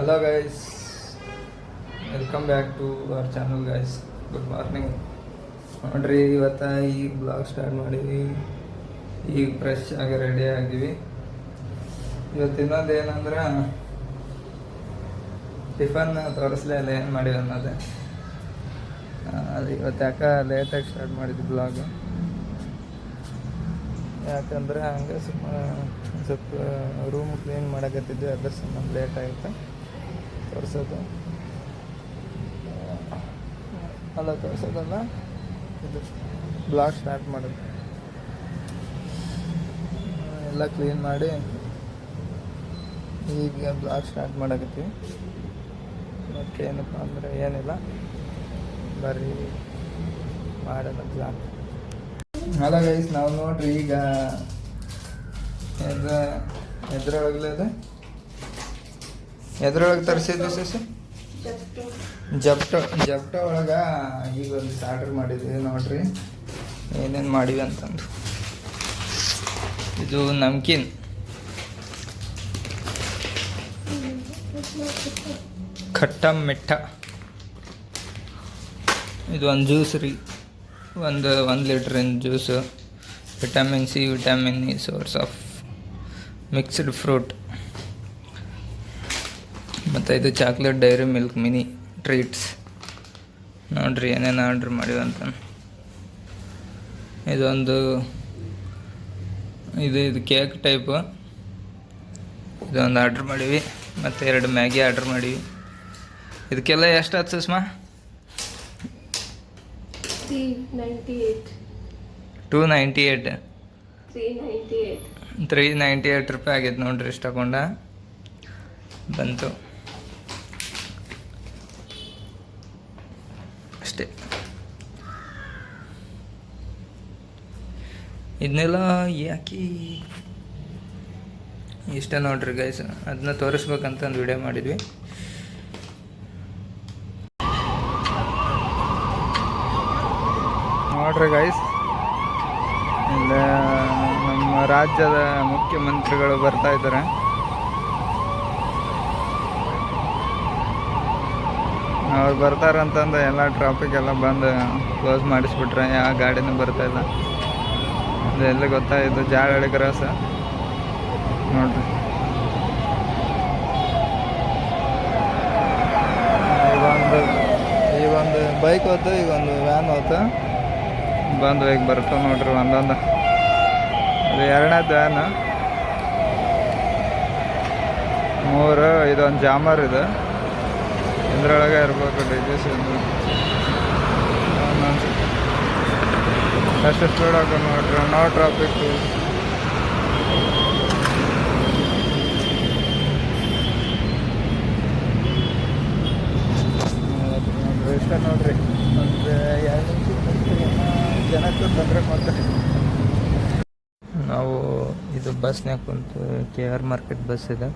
Hello guys, welcome back to our channel guys. Good morning. ನೋಡ್ರಿ, ಇವತ್ತು ಈಗ blog start ಮಾಡೀವಿ. ಈಗ ಫ್ರೆಶ್ ಆಗಿ ರೆಡಿ ಆಗಿವಿ. ಇವತ್ತು ಇನ್ನೊಂದು ಏನಂದ್ರೆ ಟಿಫನ್ ತೋರಿಸ್ಲೇ ಇಲ್ಲ ಏನು ಮಾಡಿವಿ ಅನ್ನೋದು. ಅದು ಇವತ್ತು ಯಾಕೆ ಲೇಟಾಗಿ ಸ್ಟಾರ್ಟ್ ಮಾಡಿದ್ವಿ ಬ್ಲಾಗ್. ಯಾಕಂದ್ರೆ ಹಂಗೆ ಸ್ವಲ್ಪ ರೂಮ್ ಕ್ಲೀನ್ ಮಾಡಕತ್ತಿದ್ವಿ, ಅದ್ರ ಸಂಬಂಧ ಲೇಟ್ ಆಯಿತು ತೋರಿಸೋದು. ಅಲ್ಲ ತೋರಿಸೋದಲ್ಲ, ಇದು ಬ್ಲಾಗ್ ಸ್ಟಾರ್ಟ್ ಮಾಡೋದು. ಎಲ್ಲ ಕ್ಲೀನ್ ಮಾಡಿ ಈಗ ಬ್ಲಾಗ್ ಸ್ಟಾರ್ಟ್ ಮಾಡಕತ್ತೀವಿ. ಮತ್ತೇನಪ್ಪ ಅಂದರೆ ಏನಿಲ್ಲ, ಬರ್ರಿ ಮಾಡೋಣ ಬ್ಲಾಗ್. ಅಲ್ಲ ಗೈಸ್, ನಾವು ನೋಡ್ರಿ ಈಗ ಎದ್ರೊಳಗೆ ತರಿಸಿದ್ವಿ ಸಸಿ ಜಪ್ಟ ಒಳಗೆ ಈಗ ಒಂದು ಆರ್ಡ್ರ್ ಮಾಡಿದ್ವಿ. ನೋಡ್ರಿ ಏನೇನು ಮಾಡಿವಿ ಅಂತಂದು. ಇದು ನಮ್ಕೀನ್, ಖಟ್ಟ ಮಿಠ. ಇದು ಒಂದು ಜ್ಯೂಸ್ ರೀ, ಒಂದು ಲೀಟ್ರಿನ juice. Vitamin C, vitamin E, source of mixed fruit. ಮತ್ತು ಇದು chocolate Dairy Milk mini treats. ನೋಡ್ರಿ ಏನೇನು ಆರ್ಡ್ರ್ ಮಾಡಿವಂತ. ಇದು ಕೇಕ್ ಟೈಪು, ಇದೊಂದು ಆರ್ಡ್ರ್ ಮಾಡೀವಿ. ಮತ್ತು 2 ಮ್ಯಾಗಿ ಆರ್ಡ್ರ್ ಮಾಡೀವಿ. ಇದಕ್ಕೆಲ್ಲ ಎಷ್ಟು ಆಯ್ತು ಸುಷ್ಮಾ? 298 398 ರೂಪಾಯಿ ಆಗೈತೆ ನೋಡ್ರಿ. ಇಷ್ಟು ತಗೊಂಡ ಬಂತು ಅಷ್ಟೇ. ಇದನ್ನೆಲ್ಲ ಯಾಕೆ ಇಷ್ಟ ನೋಡ್ರಿ ಗೈಸ್, ಅದನ್ನ ತೋರಿಸ್ಬೇಕಂತ ಒಂದು ವಿಡಿಯೋ ಮಾಡಿದ್ವಿ. ನೋಡ್ರಿ ಗೈಸ್, ಇಲ್ಲ ನಮ್ಮ ರಾಜ್ಯದ ಮುಖ್ಯಮಂತ್ರಿಗಳು ಬರ್ತಾ ಇದ್ದಾರೆ. ಅವ್ರು ಬರ್ತಾರಂತಂದು ಎಲ್ಲ ಟ್ರಾಫಿಕ್ ಎಲ್ಲ ಬಂದು ಕ್ಲೋಸ್ ಮಾಡಿಸ್ಬಿಟ್ರೆ, ಯಾವ ಗಾಡಿನೂ ಬರ್ತಾಯಿಲ್ಲ. ಅದೆಲ್ಲ ಗೊತ್ತಾಯಿತು, ಜಾಲಹಳ್ಳಿ ಕ್ರಾಸ ನೋಡ್ರಿ. ಈ ಒಂದು ಬೈಕ್ ಹೋಯ್ತು, ಈಗ ಒಂದು ವ್ಯಾನ್ ಹೋಯ್ತು, ಬಂದು ಈಗ ಬರ್ತಾವೆ ನೋಡ್ರಿ ಒಂದೊಂದು. ಇದು 2ನೇದು ವ್ಯಾನು, 3 ಇದೊಂದು ಜಾಮರ್. ಇದು ಇದ್ರೊಳಗೆ ಇರ್ಬೇಕು ಡಿಜೆಸ್. ಅಷ್ಟು ಸ್ಪೀಡ್ ಹಾಕೋ ನೋಡ್ರಿ, ನೋ ಟ್ರಾಫಿಕ್. ನೋಡ್ರಿ ಇಷ್ಟ ನೋಡ್ರಿ, ಒಂದು 2 ನಿಮಿಷ ಜನಕ್ಕೆ ತೊಂದರೆ ಮಾಡ್ತಾರೆ. ನಾವು ಇದು ಬಸ್ನಾಗ ಕುಂತು KR ಮಾರ್ಕೆಟ್ ಬಸ್ ಇದೆ,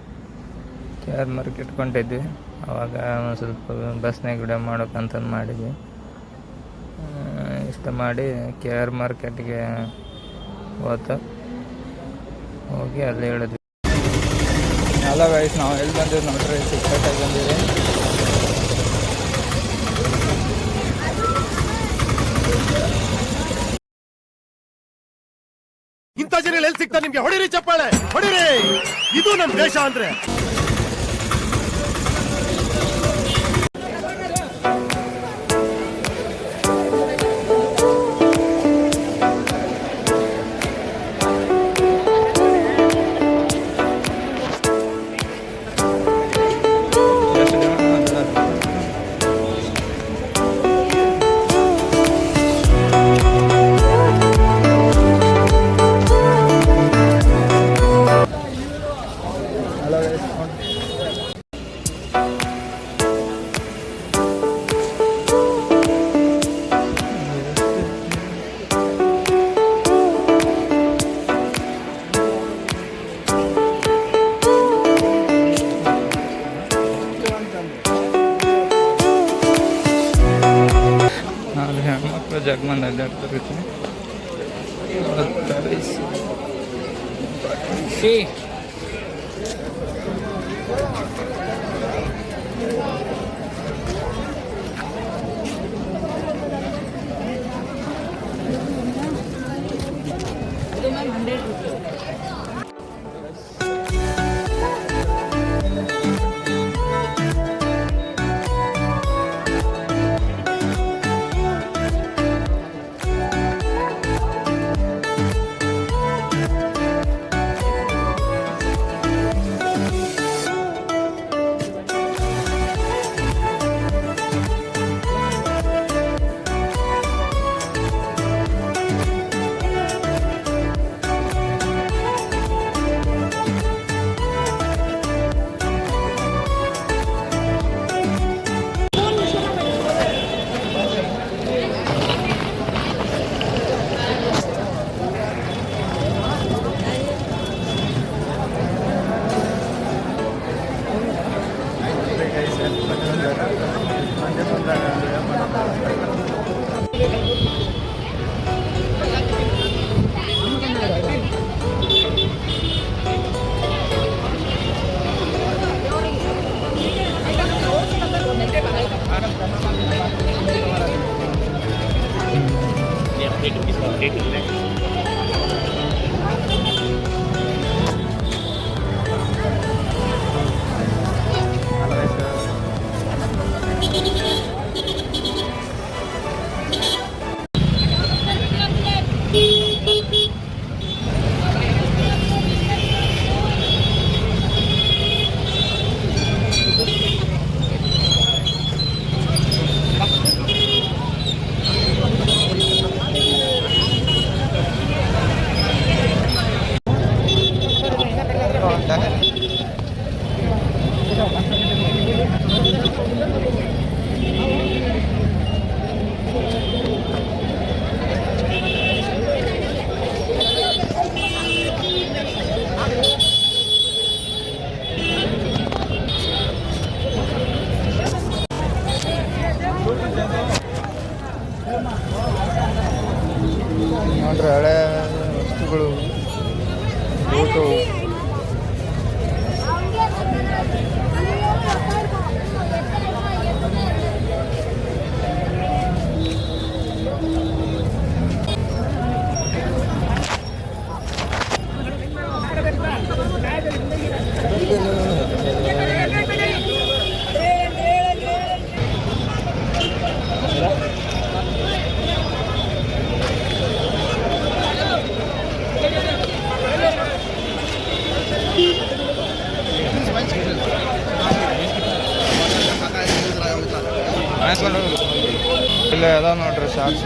KR ಮಾರ್ಕೆಟ್ ಕೊಂಡಿದ್ವಿ. ಆವಾಗ ಒಂದು ಸ್ವಲ್ಪ ಬಸ್ನಾಗ ವಿಡಿಯೋ ಮಾಡೋಕ್ಕಂತಂದು ಮಾಡಿದ್ವಿ. ಇಷ್ಟ ಮಾಡಿ KR ಮಾರ್ಕೆಟ್ಗೆ ಹೋಗಿ ಅಲ್ಲಿ ಹೇಳಿದ್ವಿ. ಅಲ್ಲ ಗೈಸ್, ನಾವು ಎಲ್ಲಿ ಬಂದಿವಿ ನೋಡ್ರಿ, ಚಿಕ್ಕಪೇಟೆಗೆ ಬಂದಿವಿ. ಇಂಥ ಜನ ಎಲ್ಲಿ ಸಿಗ್ತಾರೆ ನಿಮ್ಗೆ? ಹೊಡಿರಿ ಚಪ್ಪಾಳೆ, ಹೊಡಿರಿ. ಇದು ನಮ್ಮ ದೇಶ ಅಂದ್ರೆ. ಜಗಮಂದ ಅಡ್ಡಾಡ್ತಾರೆ. ಹಾಕೊಂಡು ಇಲ್ಲ ಅದಾವ ನೋಡ್ರಿ ಶಾರ್ಟ್ಸ್.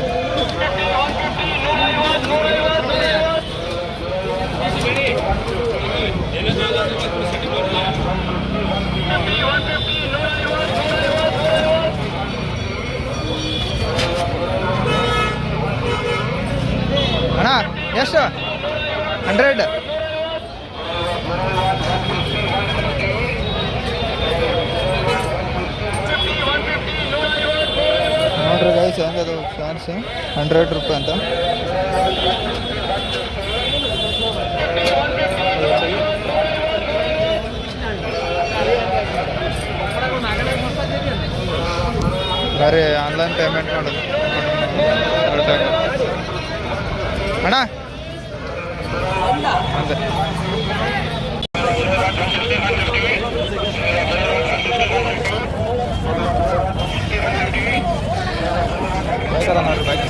ಅಣ್ಣ ಎಷ್ಟು 100? ನೋಡ್ರಿ ಗೈಸ್ ಹೆಂಗದು ಫ್ಯಾನ್ಸಿ 100 ರೂಪಾಯಿ ಅಂತ. ಬರೀ ಆನ್ಲೈನ್ ಪೇಮೆಂಟ್ ಮಾಡೋದು ಅಣ್ಣ ಅಂದೆ. ನೋಡ್ರಿ ಬಾಯ್.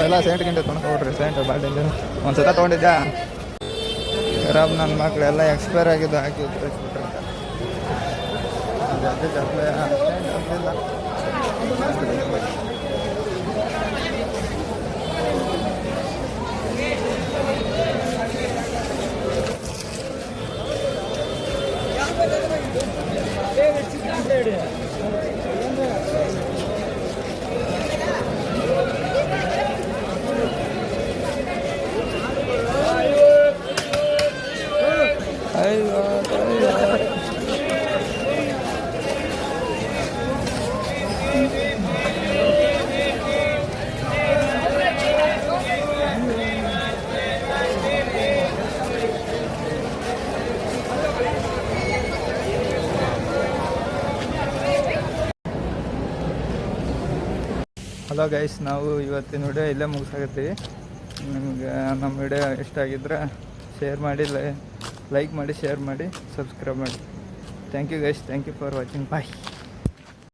ಎಲ್ಲ ಸೆಂಟ್ ಗಂಟೆ ತೊಗೊಂಡು ನೋಡ್ರಿ. ಸೆಂಟ್ ಬಾಟಲ್ ಒಂದು ಸತ ತೊಗೊಂಡಿದ್ದೆ, ಖರಾಬ್. ನನ್ನ ಮಕ್ಕಳೆಲ್ಲ ಎಕ್ಸ್ಪೈರ್ ಆಗಿದ್ದು ಹಾಕಿ ಉಪಯೋಗಿಸ್ಬಿಟ್ರೆ ಹಲೋ ಗೈಸ್, ನಾವು ಇವತ್ತಿನ ವಿಡಿಯೋ ಇಲ್ಲೇ ಮುಗಿಸಾಕತ್ತೀವಿ. ನಿಮ್ಗೆ ನಮ್ಮ ವಿಡಿಯೋ ಇಷ್ಟ ಆಗಿದ್ರೆ ಶೇರ್ ಮಾಡಿ, ಲೈಕ್ ಮಾಡಿ, ಶೇರ್ ಮಾಡಿ, ಸಬ್ಸ್ಕ್ರೈಬ್ ಮಾಡಿ. Thank you guys, thank you for watching. Bye.